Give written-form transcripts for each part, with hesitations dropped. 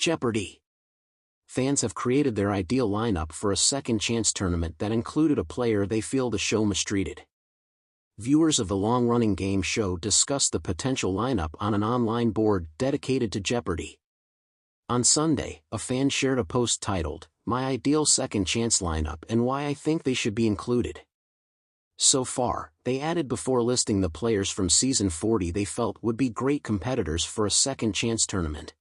Jeopardy! Fans have created their ideal lineup for a second chance tournament that included a player they feel the show mistreated. Viewers of the long-running game show discussed the potential lineup on an online board dedicated to Jeopardy! On Sunday, a fan shared a post titled, "My Ideal Second Chance Lineup and Why I Think They Should Be Included." So far, they added before listing the players from Season 40 they felt would be great competitors for a second chance tournament.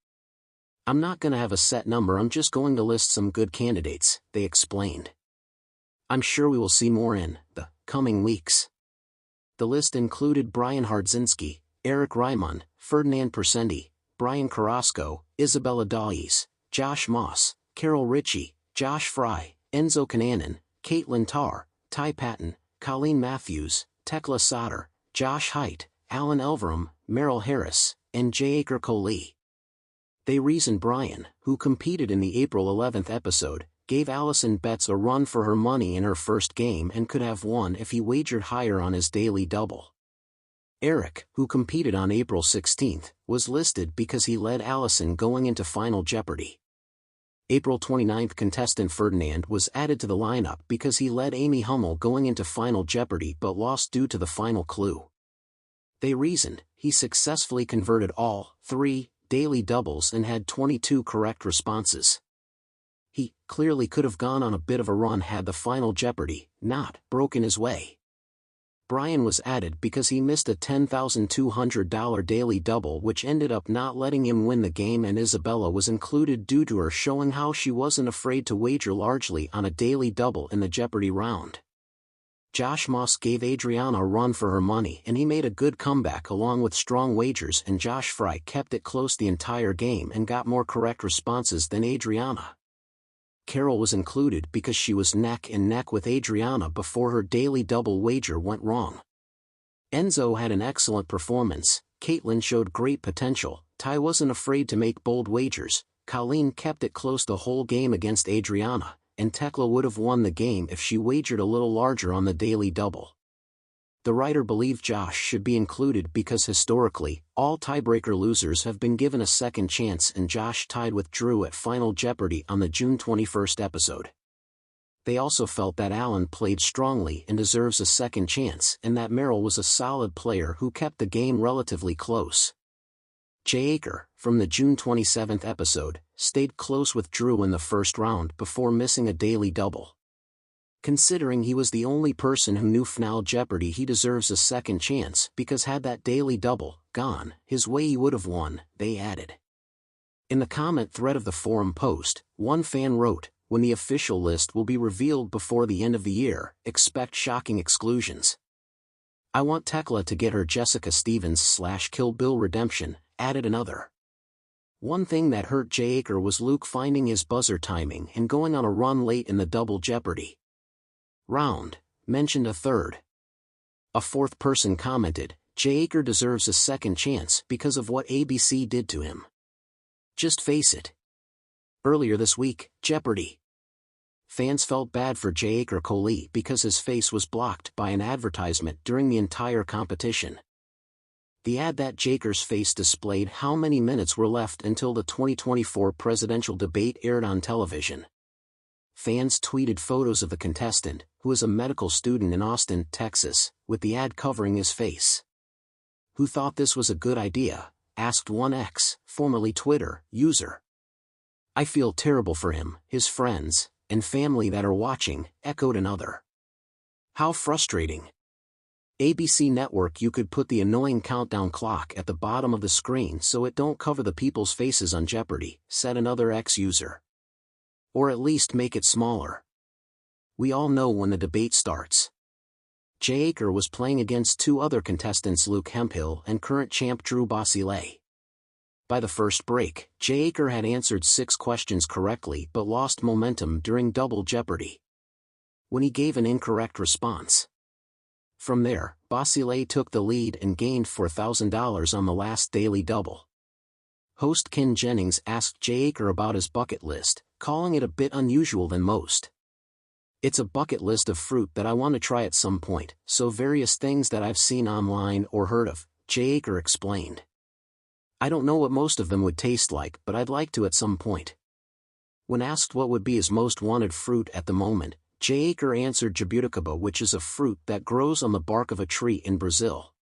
"I'm not gonna have a set number, I'm just going to list some good candidates," they explained. "I'm sure we will see more in the coming weeks." The list included Brian Hardzinski, Eric Raimund, Ferdinand Persendi, Brian Carrasco, Isabella Dawes, Josh Moss, Carol Ritchie, Josh Fry, Enzo Cunanan, Caitlin Tarr, Ty Patton, Colleen Matthews, Tekla Sauter, Josh Haidt, Alan Elverum, Merrill Harris, and Jeopardy! Coley. They reasoned Brian, who competed in the April 11th episode, gave Allison Betts a run for her money in her first game and could have won if he wagered higher on his daily double. Eric, who competed on April 16th, was listed because he led Allison going into Final Jeopardy! April 29th contestant Ferdinand was added to the lineup because he led Amy Hummel going into Final Jeopardy! But lost due to the final clue. They reasoned, he successfully converted all 3 daily doubles and had 22 correct responses. He clearly could have gone on a bit of a run had the Final Jeopardy! Not broken his way. Brian was added because he missed a $10,200 daily double which ended up not letting him win the game, and Isabella was included due to her showing how she wasn't afraid to wager largely on a daily double in the Jeopardy! Round. Josh Moss gave Adriana a run for her money and he made a good comeback along with strong wagers, and Josh Fry kept it close the entire game and got more correct responses than Adriana. Carol was included because she was neck and neck with Adriana before her daily double wager went wrong. Enzo had an excellent performance, Caitlin showed great potential, Ty wasn't afraid to make bold wagers, Colleen kept it close the whole game against Adriana, and Tekla would have won the game if she wagered a little larger on the daily double. The writer believed Josh should be included because historically, all tiebreaker losers have been given a second chance, and Josh tied with Drew at Final Jeopardy! On the June 21st episode. They also felt that Alan played strongly and deserves a second chance, and that Merrill was a solid player who kept the game relatively close. Jeopardy! From the June 27th episode, stayed close with Drew in the first round before missing a daily double. Considering he was the only person who knew Final Jeopardy! He deserves a second chance because had that daily double gone his way he would have won, they added. In the comment thread of the forum post, one fan wrote, "When the official list will be revealed before the end of the year, expect shocking exclusions. I want Tekla to get her Jessica Stevens/Kill Bill redemption," added another. One thing that hurt Jeopardy! Was Luke finding his buzzer timing and going on a run late in the double Jeopardy! Round, mentioned a third. A fourth person commented, "Jeopardy! Deserves a second chance because of what ABC did to him. Just face it." Earlier this week, Jeopardy! Fans felt bad for Jeopardy! Coley because his face was blocked by an advertisement during the entire competition. The ad that Jeopardy's face displayed how many minutes were left until the 2024 presidential debate aired on television. Fans tweeted photos of the contestant, who is a medical student in Austin, Texas, with the ad covering his face. "Who thought this was a good idea?" asked one X, formerly Twitter, user. "I feel terrible for him, his friends, and family that are watching," echoed another. "How frustrating. ABC Network, you could put the annoying countdown clock at the bottom of the screen so it don't cover the people's faces on Jeopardy!" said another X user. "Or at least make it smaller. We all know when the debate starts." Jeopardy! Was playing against two other contestants, Luke Hemphill and current champ Drew Basile. By the first break, Jeopardy! Had answered 6 questions correctly but lost momentum during double Jeopardy! When he gave an incorrect response. From there, Basile took the lead and gained $4,000 on the last daily double. Host Ken Jennings asked Jeopardy! About his bucket list, calling it a bit unusual than most. "It's a bucket list of fruit that I want to try at some point, so various things that I've seen online or heard of," Jeopardy! Explained. I don't know what most of them would taste like, but I'd like to at some point. When asked what would be his most wanted fruit at the moment, Jaker answered jabuticaba, which is a fruit that grows on the bark of a tree in Brazil.